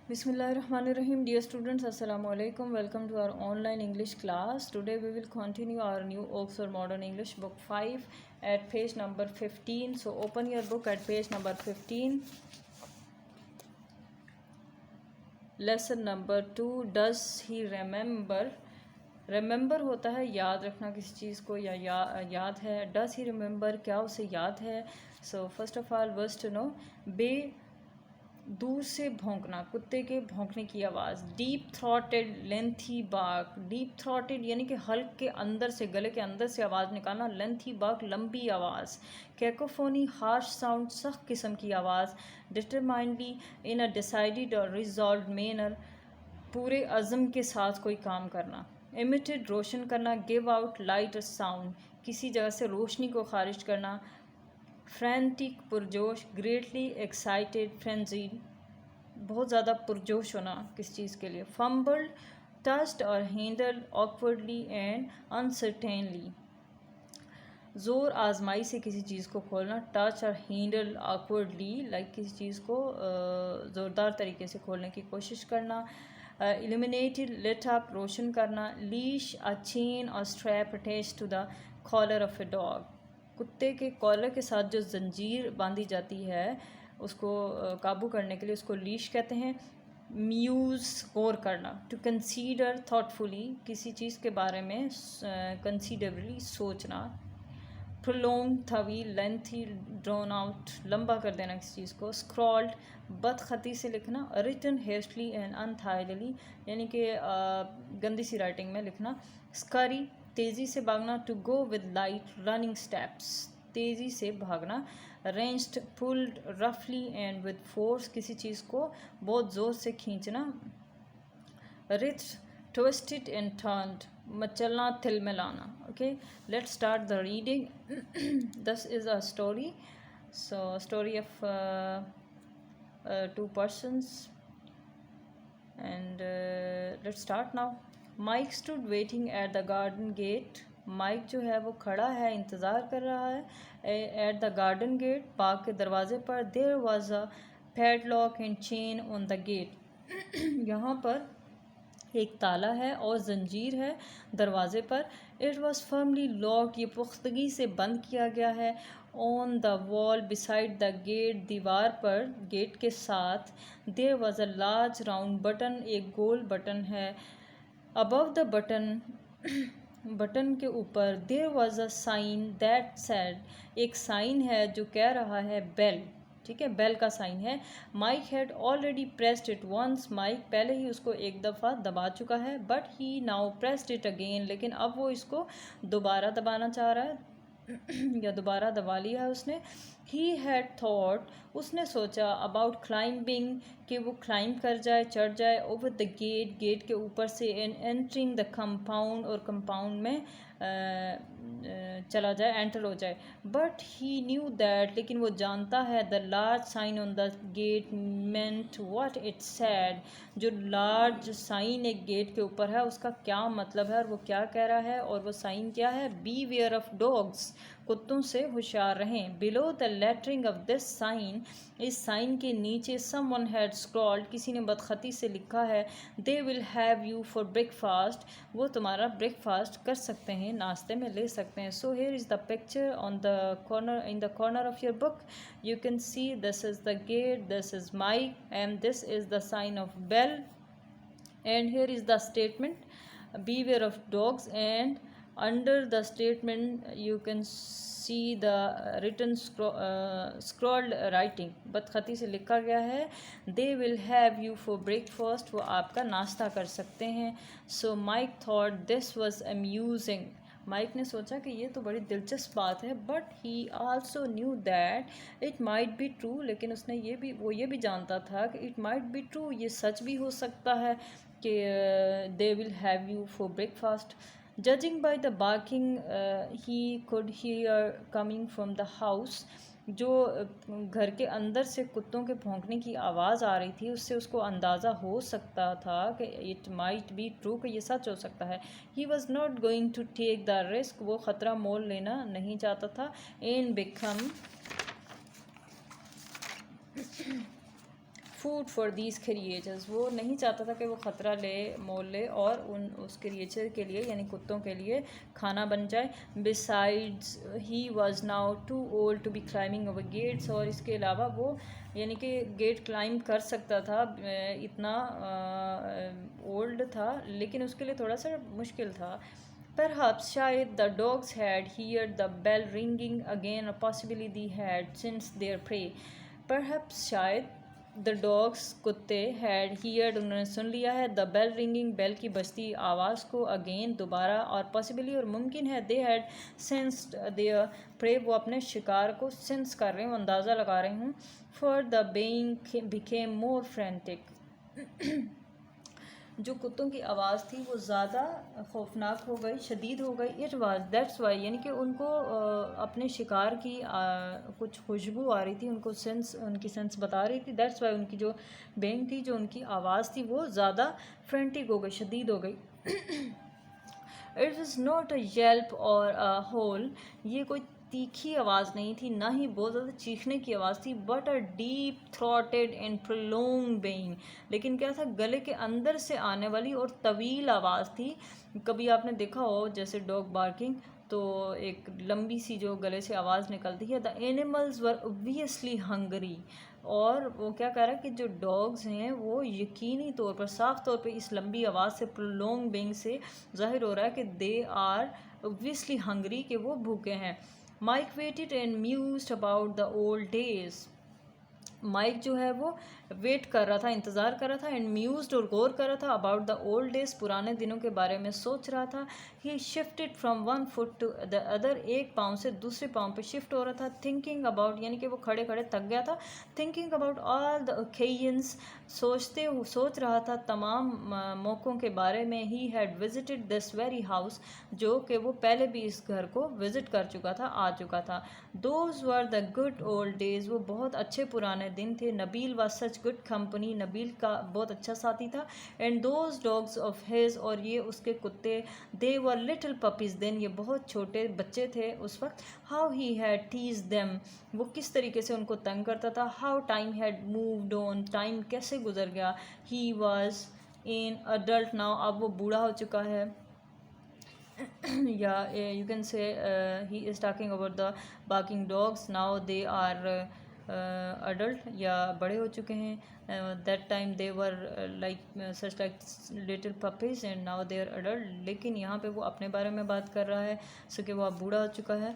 Bismillahirrahmanirrahim. Dear students, Assalamu alaikum. Welcome to our online English class. Today we will continue our new Oxford Modern English book 5 at page number 15. So open your book at page number 15. Lesson number 2. Does he remember? Remember होता है याद रखना किसी चीज़ को या याद है. Does he remember? क्या उसे याद है? So first of all, was to know दूर से भौंकना, कुत्ते के भौंकने की आवाज़. Deep throated lengthy bark. Deep throated यानी कि हल्क के अंदर से, गले के अंदर से आवाज़ निकालना. लेंथी बार्क लंबी आवाज़. कैकोफोनी हार्श साउंड, सख्त किस्म की आवाज़. डिटरमाइंडली इन अ डिसाइडेड और रिजॉल्व मैनर, पूरे अज़म के साथ कोई काम करना. इमिटेड रोशन करना. गिव आउट लाइट साउंड, किसी जगह से रोशनी को खारिज करना. फ्रेंटिक पुरजोश. ग्रेटली एक्साइटेड फ्रेंजीड, बहुत ज़्यादा पुरजोश होना किस चीज़ के लिए. फम्बल्ड, टच्ड और हैंडल्ड ऑकवर्डली एंड अनसर्टेनली, ज़ोर आजमाई से किसी चीज़ को खोलना. टच और हैंडल ऑकवर्डली, लाइक किसी चीज़ को ज़ोरदार तरीके से खोलने की कोशिश करना. इल्यूमिनेटेड, लिट अप, रोशन करना. लीश, अ चेन और strap attach to the collar of a dog, कुत्ते के कॉलर के साथ जो जंजीर बांधी जाती है उसको काबू करने के लिए उसको लीश कहते हैं. म्यूज़, गौर करना. टू कंसीडर थॉटफुली, किसी चीज़ के बारे में कंसीडरली सोचना. प्रोलोंग, तवील. लेंथी, ड्रोन आउट, लंबा कर देना किसी चीज़ को. स्क्रॉल्ड, बदखती से लिखना. रिटन हेस्टली एंड अनथाइडली, यानी कि गंदी सी राइटिंग में लिखना. स्करी, तेज़ी से भागना. To go with light running steps, तेज़ी से भागना. रेंज्ड, पुल्ड रफली एंड विद फोर्स, किसी चीज़ को बहुत ज़ोर से खींचना. रिथ, ट्विस्टेड एंड टर्न्ड, मचलना, तिलमिलाना. Okay, let's start the reading. This is a story. So story of two persons and let's start now. Mike stood waiting at the garden gate. Mike जो है वो खड़ा है, इंतज़ार कर रहा है एट द गार्डन गेट, बाग के दरवाज़े पर. There was a padlock and chain on the gate. यहाँ पर एक ताला है और ज़ंजीर है दरवाज़े पर. इट वॉज़ फर्मली लॉक्ड, ये पुख्तगी से बंद किया गया है. On the wall beside the gate, दीवार पर गेट के साथ. There was a large round button, एक गोल बटन है. अबव द बटन, बटन के ऊपर. There was a sign that said, एक साइन है जो कह रहा है बेल. ठीक है, बेल का साइन है. Mike had already pressed it once, Mike पहले ही उसको एक दफ़ा दबा चुका है. But he now pressed it again, लेकिन अब वो इसको दोबारा दबाना चाह रहा है या दोबारा दबा लिया है उसने. ही हैड थॉट, उसने सोचा. अबाउट क्लाइंबिंग, कि वो क्लाइंब कर जाए, चढ़ जाए. ओवर द गेट, गेट के ऊपर से. एंड एंटरिंग द कंपाउंड, और कंपाउंड में चला जाए, एंटर हो जाए. बट ही न्यू दैट, लेकिन वो जानता है. The large sign on the gate meant what it said, जो लार्ज साइन एक गेट के ऊपर है उसका क्या मतलब है और वो क्या कह रहा है. और वो साइन क्या है? बी वेयर ऑफ डॉग्स, कुत्तों से होशियार रहें. Below the lettering of this sign, इस साइन के नीचे. सम वन हैड स्क्रॉल्ड, किसी ने बदखती से लिखा है. They will have you for breakfast, वो तुम्हारा ब्रेकफास्ट कर सकते हैं, नाश्ते में ले सकते हैं. So here is the picture on the corner, in the corner of your book. You can see this is the gate, this is Mike and this is the sign of bell. And here is the statement, beware of dogs. And under the statement you can see the written scrawled writing, बदखती से लिखा गया है. they will have you for breakfast, वो आपका नाश्ता कर सकते हैं. so Mike thought this was amusing, Mike ने सोचा कि ये तो बड़ी दिलचस्प बात है. But he also knew that it might be true, लेकिन उसने ये भी जानता था कि इट माइट बी ट्रू, ये सच भी हो सकता है कि they will have you for breakfast. Judging by the barking he could hear coming from the house, जो घर के अंदर से कुत्तों के भौंकने की आवाज़ आ रही थी उससे उसको अंदाज़ा हो सकता था कि इट माइट बी ट्रू, कि ये सच हो सकता है. He was not going to take the risk, वो ख़तरा मोल लेना नहीं चाहता था. And become food for these creatures, वो नहीं चाहता था कि वो ख़तरा ले मोल ले और उस क्रिएचर के लिए यानी कुत्तों के लिए खाना बन जाए। Besides he was now too old to be climbing over gates, और इसके अलावा वो यानी कि गेट क्लाइंब कर सकता था, इतना ओल्ड था लेकिन उसके लिए थोड़ा सा मुश्किल था। Perhaps शायद the dogs had heard the bell ringing again, or possibly they had sensed their prey. Perhaps शायद the dogs कुत्ते had heard उन्होंने सुन लिया है the bell ringing बेल की बजती आवाज़ को again दोबारा, और possibly और मुमकिन है they had sensed their prey, वो अपने शिकार को sense कर रहे हों, अंदाज़ा लगा रहे हों। For the baying became more frantic. जो कुत्तों की आवाज़ थी वो ज़्यादा खौफनाक हो गई, शदीद हो गई। इट वाज दैट्स वाई, यानी कि उनको अपने शिकार की कुछ खुशबू आ रही थी, उनको सेंस, उनकी सेंस बता रही थी। दैट्स वाई उनकी जो बेंग थी, जो उनकी आवाज़ थी वो ज़्यादा फ्रेंटिक हो गई, शदीद हो गई। It is not a Yelp और अ होल, ये कोई तीखी आवाज़ नहीं थी, ना ही बहुत ज़्यादा चीखने की आवाज़ थी, but a deep throated and prolong baying, लेकिन क्या था, गले के अंदर से आने वाली और तवील आवाज़ थी। कभी आपने देखा हो जैसे डॉग बार्किंग, तो एक लंबी सी जो गले से आवाज़ निकलती है। The animals were obviously Hungary, और वो क्या कह रहा है कि जो डॉग्स हैं वो यकीनी तौर पर, साफ तौर पे इस लंबी आवाज़ से, प्रोलॉन्ग बेइंग से ज़ाहिर हो रहा है कि दे आर ऑब्वियसली हंगरी, कि वो भूखे हैं। Mike waited and mused about the old days, Mike जो है वो वेट कर रहा था, इंतज़ार कर रहा था, एंड म्यूज्ड और गौर कर रहा था, अबाउट द ओल्ड डेज, पुराने दिनों के बारे में सोच रहा था। He shifted from one foot to the other, एक पाँव से दूसरे पाँव पे शिफ्ट हो रहा था। थिंकिंग अबाउट, यानी कि वो खड़े खड़े थक गया था। Thinking about all the occasions, सोच रहा था तमाम मौक़ों के बारे में। He had visited this very house, जो कि वो पहले भी इस घर को विज़िट कर चुका था, आ चुका था। Those were the good old days, वो बहुत अच्छे पुराने दिन थे। नबील व सच गुड कंपनी, नबील का बहुत अच्छा साथी था। And those dogs of his, और ये उसके कुत्ते, they were little puppies then, ये बहुत छोटे बच्चे थे उस वक्त। How he had teased them, वो किस तरीके से उनको तंग करता था। How time had moved on, time कैसे गुजर गया। He was an adult now, अब वो बूढ़ा हो चुका है। या you can say he is talking about the barking dogs, now they are adult, या बड़े हो चुके हैं। That time they were like such like little puppies and now they are adult, लेकिन यहाँ पे वो अपने बारे में बात कर रहा है, सो कि वो अब बूढ़ा हो चुका है।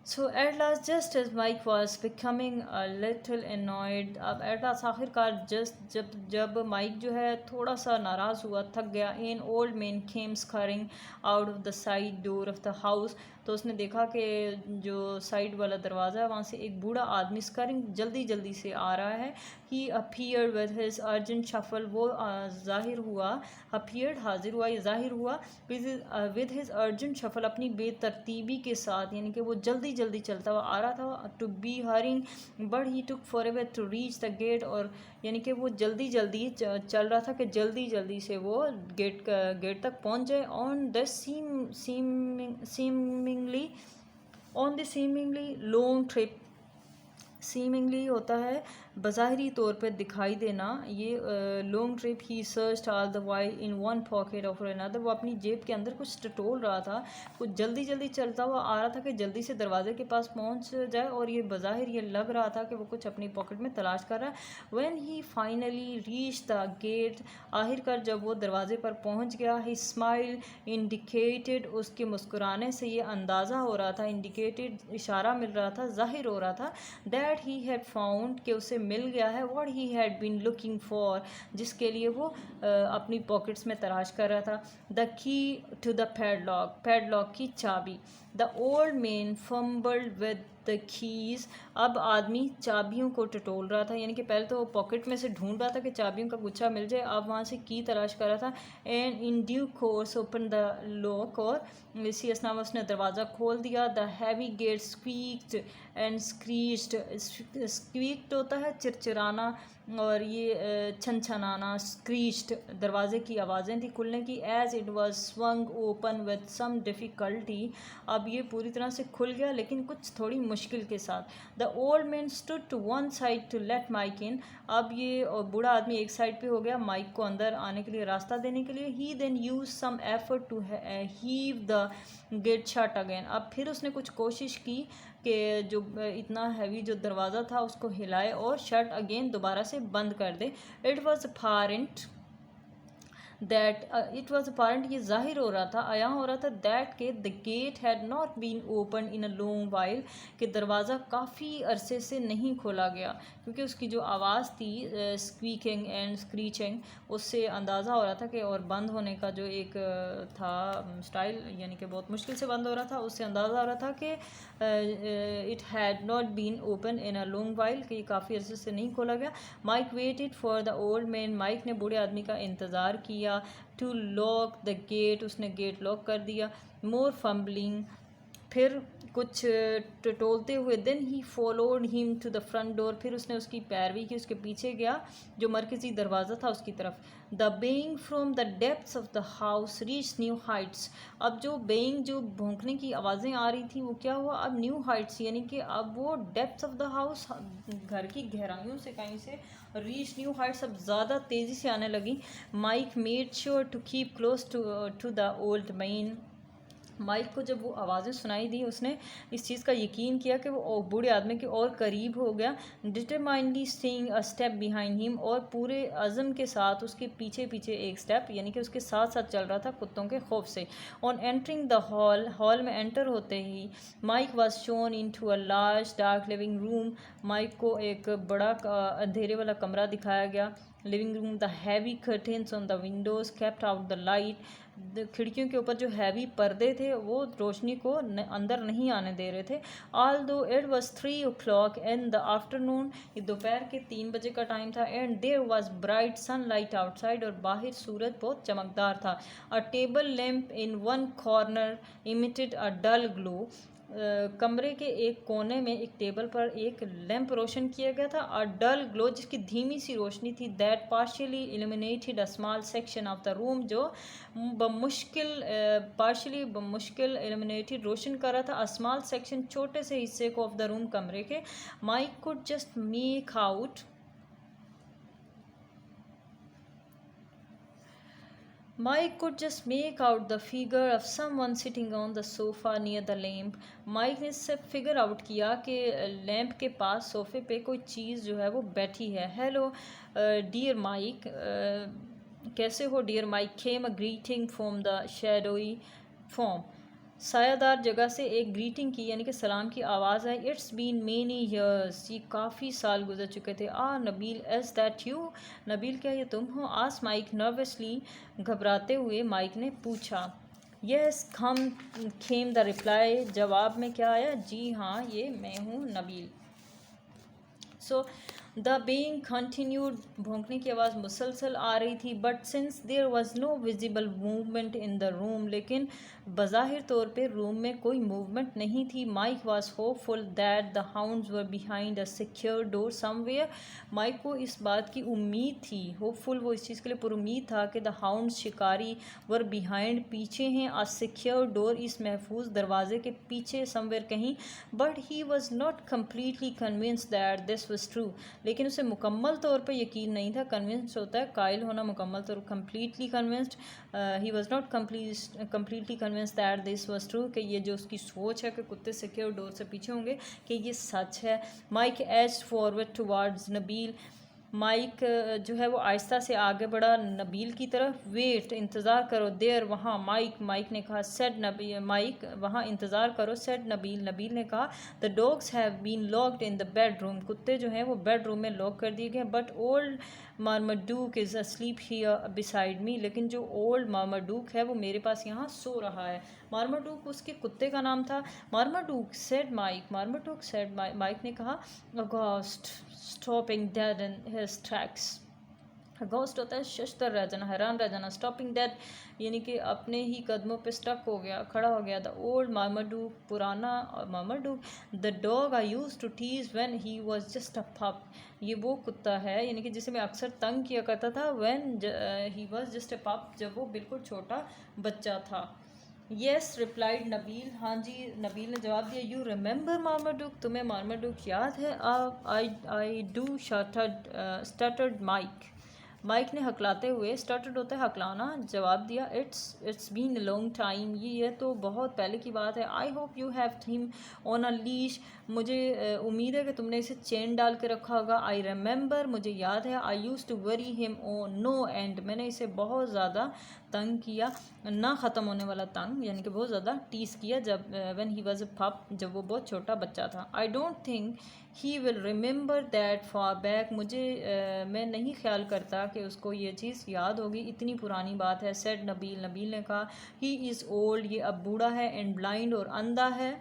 So at last, just as Mike was becoming a little annoyed, अब एट लास्ट आखिरकार जब माइक जो है थोड़ा सा नाराज़ हुआ, थक गया। An old man came स्करिंग out of the side door of the house, तो उसने देखा कि जो साइड वाला दरवाज़ा है वहाँ से एक बूढ़ा आदमी स्करिंग जल्दी जल्दी से आ रहा है। He appeared with his urgent shuffle, वो ज़ाहिर हुआ, अपीयर्ड हाजिर हुआ, या ज़ाहिर हुआ, विद हिज अर्जेंट शफल, अपनी बेतरतीबी के साथ, यानी कि वो जल्दी जल्दी चलता हुआ आ रहा था। To be hurrying but he took forever to reach the gate, और यानी कि वो जल्दी जल्दी चल रहा था कि जल्दी जल्दी से वो गेट तक पहुंच जाए। On the seemingly long trip, seemingly होता है बज़ाहिरी तौर पर दिखाई देना, ये long trip. He searched all the while in one pocket of another, वो अपनी जेब के अंदर कुछ टटोल रहा था, कुछ जल्दी जल्दी चलता हुआ आ रहा था कि जल्दी से दरवाजे के पास पहुंच जाए, और ये बज़ाहिर ये लग रहा था कि वो कुछ अपनी पॉकेट में तलाश कर रहा है। When he finally reach the gate, आखिरकार जब वो दरवाजे पर पहुंच गया। ही स्माइल इंडिकेटेड, उसके मुस्कुराने से ये अंदाज़ा हो रहा था, इंडिकेटेड इशारा मिल रहा था, ज़ाहिर हो रहा था, दैट ही हैड फाउंड, कि उसे मिल गया है, what he had been looking for, जिसके लिए वो अपनी पॉकेट्स में तलाश कर रहा था। The key to the padlock, padlock की चाबी। The old man fumbled with the keys, अब आदमी चाबियों को टटोल रहा था, यानी कि पहले तो वो पॉकेट में से ढूंढ रहा था कि चाबियों का गुच्छा मिल जाए, अब वहाँ से की तलाश कर रहा था। And in due course open the lock, और इसी असना में उसने दरवाज़ा खोल दिया। द हैवी गेट स्क्वीक्ड एंड स्क्रीच्ड, स्क्वीक्ड होता है चिरचिराना, और ये छनछनाना, स्क्रीच्ड दरवाजे की आवाज़ें थी खुलने की। As it was swung open with some difficulty, अब ये पूरी तरह से खुल गया लेकिन कुछ थोड़ी मुश्किल के साथ। The old man stood to one side to let Mike in, अब ये बूढ़ा आदमी एक साइड पे हो गया माइक को अंदर आने के लिए, रास्ता देने के लिए। He then use some effort to heave the gate shut again, अब फिर उसने कुछ कोशिश की कि जो इतना हैवी जो दरवाज़ा था उसको हिलाए और शट अगेन दोबारा से बंद कर दे। It was apparent that it was apparent, ये जाहिर हो रहा था, आया हो रहा था, दैट के the gate had not been open in a long while, कि दरवाज़ा काफ़ी अरसे से नहीं खोला गया, क्योंकि उसकी जो आवाज़ थी स्क्वीकिंग एंड स्क्रीचिंग, उससे अंदाज़ा हो रहा था कि, और बंद होने का जो एक था स्टाइल, यानी कि बहुत मुश्किल से बंद हो रहा था, उससे अंदाज़ा हो रहा था कि it had not been open in a long while, कि काफ़ी अरसे से नहीं खोला गया। Mike waited for the old man, Mike ने बूढ़े आदमी का इंतज़ार किया। टू लॉक द गेट, उसने गेट लॉक कर दिया। मोर फम्बलिंग, फिर कुछ टटोलते हुए। Then he followed him to the front door, फिर उसने उसकी पैरवी की, उसके पीछे गया जो मरकज़ी दरवाज़ा था उसकी तरफ। The being from the depths of the house reach new Heights, अब जो बेइंग जो भौंकने की आवाज़ें आ रही थी वो क्या हुआ, अब न्यू हाइट्स, यानी कि अब वो डेप्थ्स ऑफ द हाउस, घर की गहराइयों से कहीं से रीच न्यू हाइट्स अब ज़्यादा तेज़ी से आने लगी। Mike made sure to keep close to the old man, Mike को जब वो आवाज़ें सुनाई दी उसने इस चीज़ का यकीन किया कि वो बूढ़े आदमी के और करीब हो गया। Determinedly staying a step behind him, और पूरे अज़म के साथ उसके पीछे पीछे एक स्टेप, यानी कि उसके साथ साथ चल रहा था कुत्तों के खौफ से। On entering the hall, hall में एंटर होते ही mic was shown in to a large dark living room, mic को एक बड़ा अंधेरे वाला कमरा दिखाया गया। Living room, the heavy curtains on the Windows kept out the light, खिड़कियों के ऊपर जो हैवी पर्दे थे वो रोशनी को अंदर नहीं आने दे रहे थे। Although it was 3 o'clock in the afternoon, ये दोपहर के 3 बजे का टाइम था। And there was bright sunlight outside, और बाहर सूरज बहुत चमकदार था। A table lamp in one corner emitted a dull glow, कमरे के एक कोने में एक टेबल पर एक लैंप रोशन किया गया था, और डल ग्लो जिसकी धीमी सी रोशनी थी, that partially illuminated a small section of the room, जो बमुश्किल इल्यूमिनेटेड रोशन कर रहा था अ स्मॉल सेक्शन, छोटे से हिस्से को, ऑफ द रूम, कमरे के। Mike could just make out Mike could just make out the figure of someone sitting on the sofa near the lamp. Mike ने सिर्फ फिगर आउट किया कि लैंप के पास सोफे पे कोई चीज़ जो है वो बैठी है। हेलो डियर माइक, कैसे हो dear Mike, came a greeting from the shadowy form, सायादार जगह से एक ग्रीटिंग की, यानी कि सलाम की आवाज़ आई। इट्स बीन मेनी ईयर्स, ये काफ़ी साल गुजर चुके थे। Nabeel, is that you, Nabeel क्या ये तुम हो? आस माइक नर्वसली, घबराते हुए माइक ने पूछा। यस हम खेम द रिप्लाई, जवाब में क्या आया, जी हाँ ये मैं हूँ Nabeel. So the baying continued, भौंकने की आवाज़ मुसलसल आ रही थी। But since there was no visible movement in the room, लेकिन बज़ाहिर तौर पे रूम में कोई मूवमेंट नहीं थी। Mike was hopeful that the hounds were behind a secure door somewhere, Mike को इस बात की उम्मीद थी, होपफुल वो इस चीज़ के लिए पुरुमीद था कि द हाउंड्स, शिकारी, वर बिहाइंड, पीछे हैं, अ सिक्योर डोर, इस महफूज दरवाजे के पीछे, समवेयर कहीं। But he was not completely convince that this was true, लेकिन उसे मुकम्मल तौर पर यकीन नहीं था। कन्विंस्ड होता है कायल होना, मुकम्मल तौर completely convinced, he was not completely convinced that this was true, कि ये जो उसकी सोच है कि कुत्ते सिक्योर डोर से पीछे होंगे कि ये सच है। Mike edged forward towards Nabil, Mike जो है वो आहिस्ता से आगे बढ़ा नबील की तरफ। वेट, इंतज़ार करो, देर, वहाँ, माइक ने कहा। सेड नबील, माइक वहाँ इंतज़ार करो। सेड नबील, नबील ने कहा। The dogs have been locked in the bedroom, कुत्ते जो हैं वो बेडरूम में लॉक कर दिए गए। But old Marmaduke is asleep here beside me, लेकिन जो ओल्ड मार्माडूक है वो मेरे पास यहाँ सो रहा है। मार्माडूक उसके कुत्ते का नाम था। मार्माडूक, सेड माइक, मार्माडूक सेड माइक ने कहा। अगॉस्ट, stopping dead in his tracks. Ghost होता है शशतर रह जाना, हैरान रह जाना। स्टॉपिंग डेड यानी कि अपने ही कदमों पे स्टक हो गया, खड़ा हो गया। द ओल्ड मार्माडूक, पुराना Marmaduke. The dog I use to tease when he was just a pup, ये वो कुत्ता है यानी कि जिसे मैं अक्सर तंग किया करता था। When he was just a पप, जब वो बिल्कुल छोटा बच्चा था। येस रिप्लाइड नबील, हाँ जी नबील ने जवाब दिया। यू रिमेंबर मार्माडूक, तुम्हें मार्माडूक याद है? I do stuttered Mike, Mike ने हकलाते हुए, स्टार्टेड होता है हकलाना, जवाब दिया। It's been a long time, ये तो बहुत पहले की बात है। I hope you have him on a leash, मुझे उम्मीद है कि तुमने इसे चेन डाल के रखा होगा। आई रिमेंबर, मुझे याद है। I use to worry him on no end, मैंने इसे बहुत ज़्यादा तंग किया, ना ख़त्म होने वाला तंग यानी कि बहुत ज़्यादा टीस किया, जब व्हेन ही वाज अ पप, जब वो बहुत छोटा बच्चा था। I don't think he will remember that far back, मुझे मैं नहीं ख्याल करता कि उसको ये चीज़ याद होगी, इतनी पुरानी बात है। सेड नबील, नबील ने कहा। ही इज़ ओल्ड, ये अब बूढ़ा है। एंड ब्लाइंड, और अंधा है।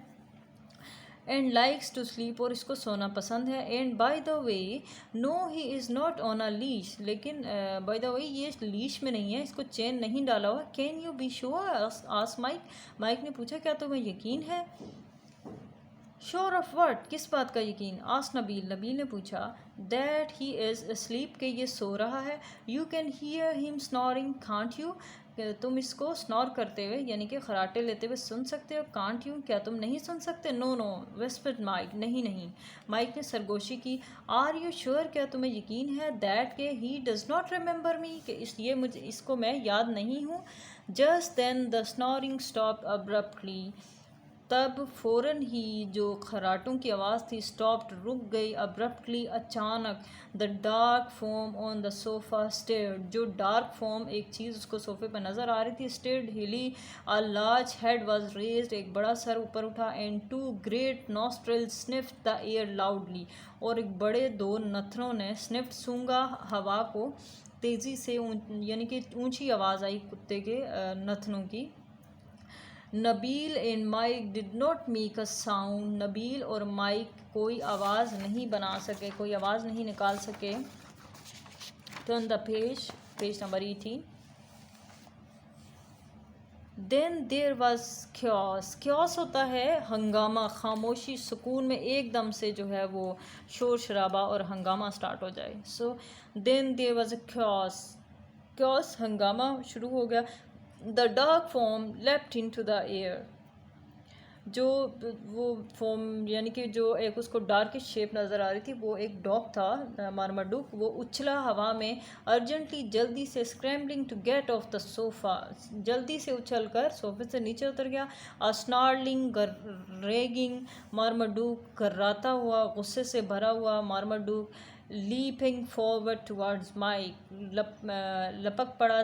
एंड लाइक्स टू स्लीप, और इसको सोना पसंद है। And by the way no he is not on a leash, लेकिन बाय द वे ये लीश में नहीं है, इसको चेन नहीं डाला हुआ। Can you be sure, ask Mike, Mike ने पूछा क्या तुम्हें यकीन है? श्योर ऑफ व्हाट, किस बात का यकीन? आस्क नबील, नबील ने पूछा। दैट ही इज़ अस्लीप, के ये सो रहा है। You can hear him snoring can't you, तुम इसको स्नोर करते हुए यानी कि खराटे लेते हुए सुन सकते हो। कांट यू, क्या तुम नहीं सुन सकते? नो नो विस्पर्ड माइक, नहीं नहीं, माइक ने सरगोशी की। आर यू श्योर, क्या तुम्हें यकीन है? दैट के he does not remember me, कि इसलिए मुझे इसको मैं याद नहीं हूँ। Just then the snoring stop abruptly, तब फ़ौरन ही जो खराटों की आवाज़ थी स्टॉप्ड, रुक गई। अब्रप्टली, अचानक। The dark form on the sofa stared, जो डार्क फॉर्म एक चीज़ उसको सोफ़े पर नज़र आ रही थी। स्टेयर्ड, हिली। A large head was raised, एक बड़ा सर ऊपर उठा। And two great nostrils sniffed the air loudly, और एक बड़े दो नथनों ने स्निफ्ड, सूंघा हवा को तेज़ी से, यानी कि ऊंची आवाज़ आई कुत्ते के नथनों की। Nabil and Mike did not make a sound, Nabil और माइक कोई आवाज़ नहीं बना सके, कोई आवाज़ नहीं निकाल सके। Turn the page, page number 18। Then there was chaos, chaos होता है हंगामा, खामोशी, सुकून में एकदम से जो है वो शोर शराबा और हंगामा स्टार्ट हो जाए। So then there was a chaos, chaos हंगामा शुरू हो गया। The dark form leapt into the air, जो वो फॉर्म यानी कि जो एक उसको डार्क शेप नज़र आ रही थी, वो एक डॉग था मार्माडूक, वो उछला हवा में। अर्जेंटली, जल्दी से। Scrambling to get off the sofa, जल्दी से उछल कर सोफे से नीचे उतर गया। स्नार्लिंग, रेगिंग, मार्माडूक, गर्राता हुआ, गुस्से से भरा हुआ मार्माडूक। लीपिंग फॉरवर्ड टुवर्ड्स माइक, लपक पड़ा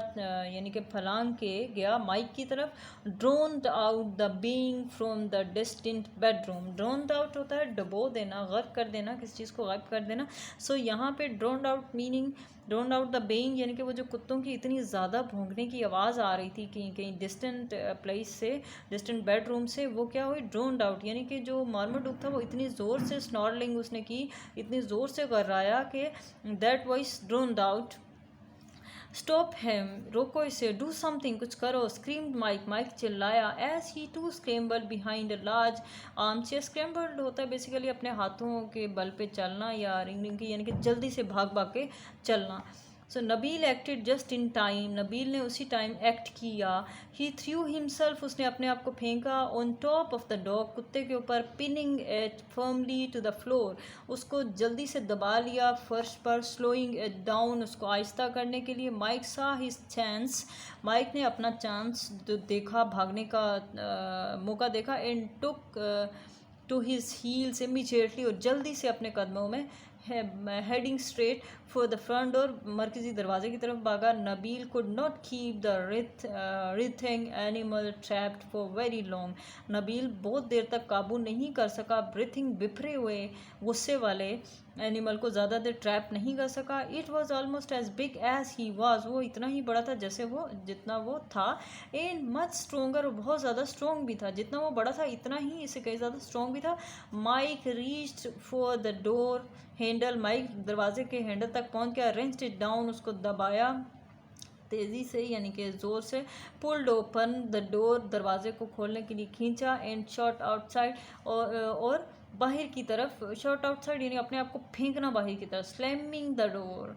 यानी कि फलांग के गया माइक की तरफ। Drowned out the baying from the distant bedroom, drowned out होता है डबो देना, गर्क कर देना, किसी चीज़ को गायब कर देना। सो यहाँ पे drowned out meaning, drowned out the baying यानी कि वो जो कुत्तों की इतनी ज़्यादा भौंकने की आवाज़ आ रही थी कहीं कहीं डिस्टेंट प्लेस से, डिस्टेंट बेडरूम से, वो क्या हुई? ड्रोन्ड आउट, यानी कि जो मार्माडूक था वो इतनी ज़ोर से स्नॉर्लिंग उसने की, इतनी ज़ोर से गर्राया कि that voice drowned out. Stop him, रोको इसे। डू समथिंग, कुछ करो। स्क्रीम्ड माइक, माइक चिल्लाया। As he too scrambled behind a large arm chair, scrambled होता है बेसिकली अपने हाथों के बल पे चलना या रिंग रिंग की, यानी कि जल्दी से भाग भाग के चलना। So Nabeel acted just in time, Nabeel ने उसी टाइम एक्ट किया। ही थ्रू हिमसेल्फ, उसने अपने आप को फेंका। On top of the dog, कुत्ते के ऊपर। Pinning it firmly to the floor, उसको जल्दी से दबा लिया फर्श पर। स्लोइंग इट डाउन, उसको आहिस्ता करने के लिए। माइक सा हिज चांस, माइक ने अपना चांस देखा, भागने का मौका देखा। And took to his heels immediately, और जल्दी से अपने कदमों में heading straight for the front door, मरकजी दरवाजे की तरफ भागा। Nabeel could not keep the writhing animal trapped for very long, Nabeel बहुत देर तक काबू नहीं कर सका ब्रीथिंग, बिफरे हुए गुस्से वाले एनिमल को ज़्यादा देर ट्रैप नहीं कर सका। It was almost as big as he was, वो इतना ही बड़ा था जैसे वो जितना वो था। एंड मच स्ट्रोंगर, बहुत ज़्यादा स्ट्रॉन्ग भी था, जितना वो बड़ा था इतना ही इससे कहीं ज़्यादा स्ट्रॉन्ग भी था। Mike reached for the door handle, Mike दरवाजे के हैंडल तक पहुंच गया। रेंच्ड इट डाउन, उसको दबाया तेज़ी से यानी कि ज़ोर से। पुल्ड ओपन द डोर, दरवाजे को खोलने के लिए खींचा। एंड शॉट आउटसाइड, और बाहर की तरफ, शॉट आउटसाइड यानी अपने आप को फेंकना बाहर की तरफ। स्लैमिंग द डोर,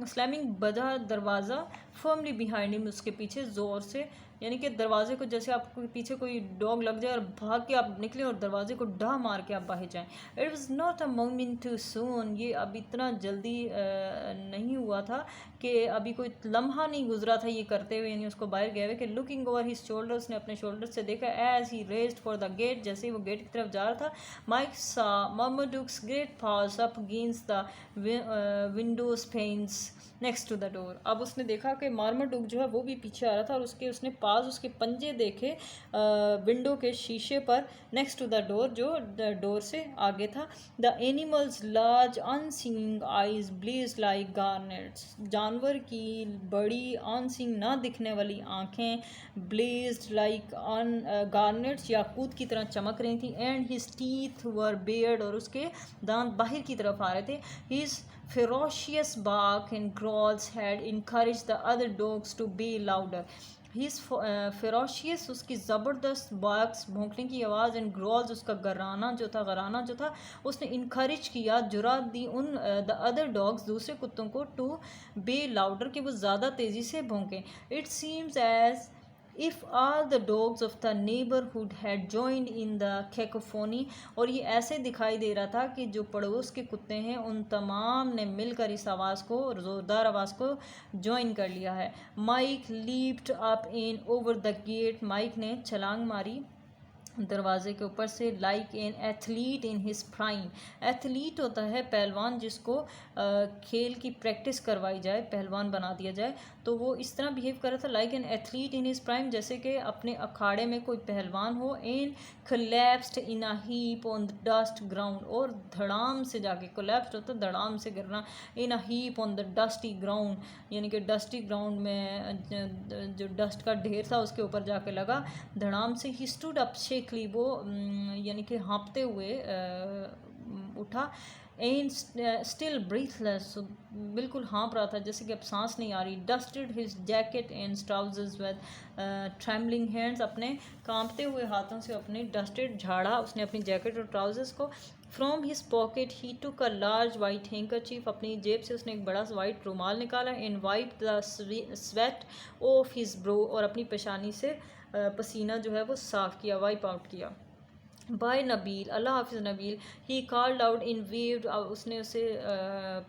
स्लैमिंग बजा दरवाज़ा। फर्मली बिहाइंड हिम, उसके पीछे ज़ोर से, यानी कि दरवाजे को जैसे आपको पीछे कोई डॉग लग जाए और भाग के आप निकले और दरवाजे को ढा मार के आप बाहर जाएं। It was not a moment too soon, ये अब इतना जल्दी नहीं हुआ था कि अभी कोई लम्हा नहीं गुजरा था ये करते हुए, यानी उसको बाहर गए हुए कि लुकिंग ओवर हिज शोल्डर, उसने अपने शोल्डर से देखा। As he raced for the gate, जैसे ही वो गेट की तरफ जा रहा था। Mike saw Marmaduke's great paws up against the windows panes next to the door. अब उसने देखा कि मार्माडुक जो है वो भी पीछे आ रहा था और उसने पास उसके पंजे देखे विंडो के शीशे पर, नेक्स्ट टू द डोर, जो डोर से आगे था। The animals large unseeing eyes blaze like garnets, जानवर की बड़ी अनसीइंग ना दिखने वाली आँखें ब्लेज्ड लाइक गार्नेट्स, याकूत की तरह चमक रही थी। And his teeth were Baird, और उसके दांत बाहर की तरफ आ रहे थे। His ferocious bark and growls had encouraged the other dogs to bay louder. His ferocious, उसकी ज़बरदस्त barks, भौंकने की आवाज़, and growls, उसका गराना जो था उसने encourage किया, जुरात दी उन the other dogs, दूसरे कुत्तों को, to bay louder, कि वो ज़्यादा तेज़ी से भौंकें। It seems as if all the dogs of the neighborhood had joined in the cacophony, और ये ऐसे दिखाई दे रहा था कि जो पड़ोस के कुत्ते हैं उन तमाम ने मिलकर इस आवाज़ को, ज़ोरदार आवाज़ को ज्वाइन कर लिया है। Mike leapt up and over the gate, Mike ने छलांग मारी दरवाजे के ऊपर से। Like an athlete in his prime, athlete होता है पहलवान जिसको खेल की प्रैक्टिस करवाई जाए, पहलवान बना दिया जाए, तो वो इस तरह बिहेव कर रहा था। Like an athlete in his prime, जैसे कि अपने अखाड़े में कोई पहलवान हो। And collapsed in a heap on the dust ground, और धड़ाम से जाके, कोलैप्स्ड होता है धड़ाम से गिरना, in a heap on the dusty ground, यानी कि डस्टी ग्राउंड में जो डस्ट का ढेर था उसके ऊपर जाके लगा धड़ाम से। ही स्टूड अप शेकली, वो यानी कि हाँपते हुए उठा। एंड स्टिल ब्रीथलेस, बिल्कुल हाँप रहा था जैसे कि अब सांस नहीं आ रही। Dusted his jacket and trousers with trembling hands, अपने कांपते हुए हाथों से अपने डस्टेड, झाड़ा उसने अपनी जैकेट और ट्राउजर्स को। From his pocket he took a large white handkerchief, अपनी जेब से उसने एक बड़ा वाइट रुमाल निकाला। And wipe the sweat of his bro, और अपनी पेशानी से पसीना जो है वो साफ़ किया, वाइप आउट किया। बाय नबील, अल्लाह हाफिज़ Nabil. He called out and waved, उसने उसे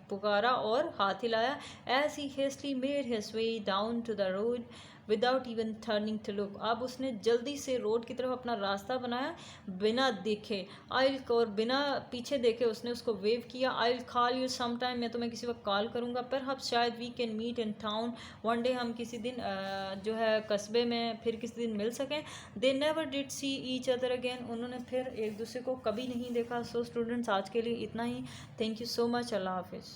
पुकारा और हाथ हिलाया। As he hastily made his way down to the road without even turning to look, अब उसने जल्दी से रोड की तरफ अपना रास्ता बनाया बिना देखे। आइल, और बिना पीछे देखे उसने उसको वेव किया। I'll call you some time, मैं तुम्हें किसी वक्त कॉल करूँगा। पर हम शायद we can meet in town one day, हम किसी दिन जो है कस्बे में फिर किसी दिन मिल सकें। They never did see each other again, उन्होंने फिर एक दूसरे को कभी नहीं देखा। सो स्टूडेंट्स, आज के लिए इतना ही। Thank you so much. अल्लाह हाफिज़।